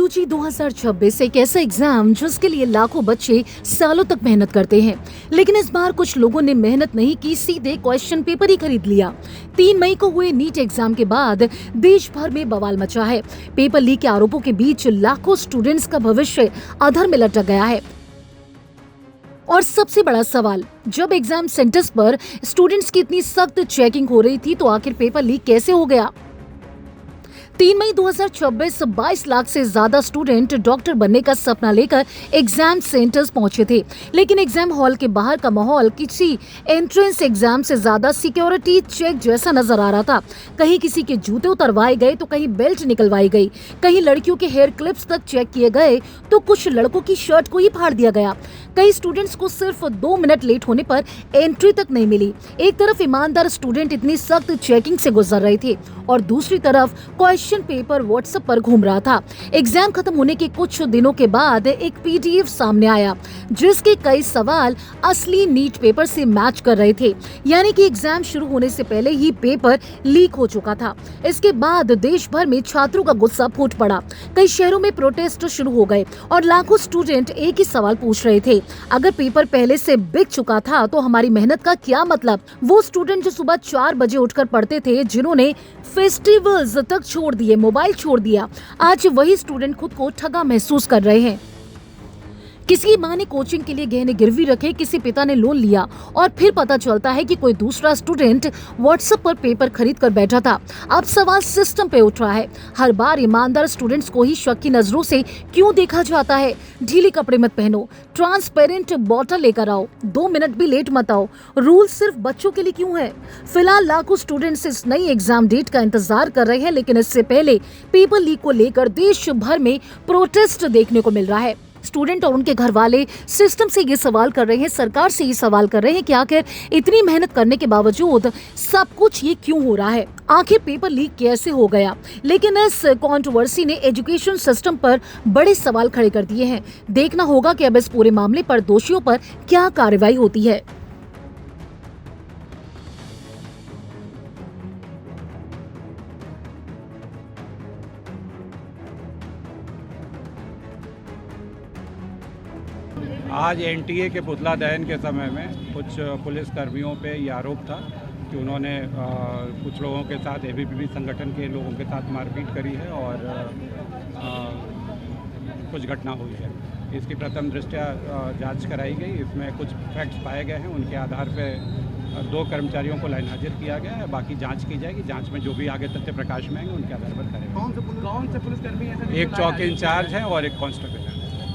UG 2026 एक ऐसा exam जिसके लिए लाखों बच्चे सालों तक मेहनत करते हैं, लेकिन इस बार कुछ लोगों ने मेहनत नहीं की, सीधे क्वेश्चन पेपर ही खरीद लिया। 3 मई को हुए नीट एग्जाम के बाद देश भर में बवाल मचा है। पेपर लीक के आरोपों के बीच लाखों स्टूडेंट्स का भविष्य अधर में लटक गया है। और सबसे बड़ा सवाल, जब एग्जाम सेंटर्स पर स्टूडेंट्स की इतनी सख्त चेकिंग हो रही थी तो आखिर पेपर लीक कैसे हो गया? 3 मई 2026 22 लाख से ज्यादा स्टूडेंट डॉक्टर बनने का सपना लेकर एग्जाम सेंटर्स पहुंचे थे, लेकिन एग्जाम हॉल के बाहर का माहौल किसी एंट्रेंस एग्जाम से ज्यादा सिक्योरिटी चेक जैसा नजर आ रहा था। कहीं किसी के जूते उतरवाए गए तो कहीं बेल्ट निकलवाई गई, कहीं लड़कियों के हेयर क्लिप्स तक चेक किए गए तो कुछ लड़कों की शर्ट को ही फाड़ दिया गया। कई स्टूडेंट्स को सिर्फ 2 मिनट लेट होने पर एंट्री तक नहीं मिली। एक तरफ ईमानदार स्टूडेंट इतनी सख्त चेकिंग से गुजर रहे थे और दूसरी तरफ क्वेश्चन पेपर व्हाट्सएप पर घूम रहा था। एग्जाम खत्म होने के कुछ दिनों के बाद एक पीडीएफ सामने आया जिसके कई सवाल असली नीट पेपर से मैच कर रहे थे, यानी कि एग्जाम शुरू होने से पहले ही पेपर लीक हो चुका था। इसके बाद देश भर में छात्रों का गुस्सा फूट पड़ा। कई शहरों में प्रोटेस्ट शुरू हो गए और लाखों स्टूडेंट एक ही सवाल पूछ रहे थे, अगर पेपर पहले से बिक चुका था तो हमारी मेहनत का क्या मतलब? वो स्टूडेंट जो सुबह 4 बजे उठकर पढ़ते थे, जिन्होंने फेस्टिवल्स तक छोड़ दिए, मोबाइल छोड़ दिया, आज वही स्टूडेंट खुद को ठगा महसूस कर रहे हैं। किसी माँ ने कोचिंग के लिए गहने गिरवी रखे, किसी पिता ने लोन लिया और फिर पता चलता है कि कोई दूसरा स्टूडेंट व्हाट्सएप पर पेपर खरीद कर बैठा था। अब सवाल सिस्टम पे उठ रहा है। हर बार ईमानदार स्टूडेंट्स को ही शक की नजरों से क्यों देखा जाता है? ढीले कपड़े मत पहनो, ट्रांसपेरेंट बॉटल लेकर आओ, 2 मिनट भी लेट मत आओ। रूल सिर्फ बच्चों के लिए क्यों है? फिलहाल लाखों स्टूडेंट्स इस नई एग्जाम डेट का इंतजार कर रहे हैं, लेकिन इससे पहले पेपर लीक को लेकर देश भर में प्रोटेस्ट देखने को मिल रहा है। स्टूडेंट और उनके घर वाले सिस्टम से ये सवाल कर रहे हैं, सरकार से ये सवाल कर रहे हैं कि आखिर इतनी मेहनत करने के बावजूद सब कुछ ये क्यों हो रहा है? आखिर पेपर लीक कैसे हो गया? लेकिन इस कंट्रोवर्सी ने एजुकेशन सिस्टम पर बड़े सवाल खड़े कर दिए हैं। देखना होगा कि अब इस पूरे मामले पर दोषियों पर क्या कार्रवाई होती है। आज एनटीए के पुतला दहन के समय में कुछ पुलिस कर्मियों पे ये आरोप था कि उन्होंने कुछ लोगों के साथ एबीवीपी संगठन के लोगों के साथ मारपीट करी है और कुछ घटना हुई है। इसकी प्रथम दृष्टया जांच कराई गई। इसमें कुछ फैक्ट्स पाए गए हैं, उनके आधार पे 2 कर्मचारियों को लाइन हाजिर किया गया है। बाकी जांच की जाएगी। जांच में जो भी आगे तथ्य प्रकाश में आएंगे उनके आधार पर करेंगे। कौन से पुलिसकर्मी है? एक चौकी इंचार्ज है और एक कांस्टेबल है।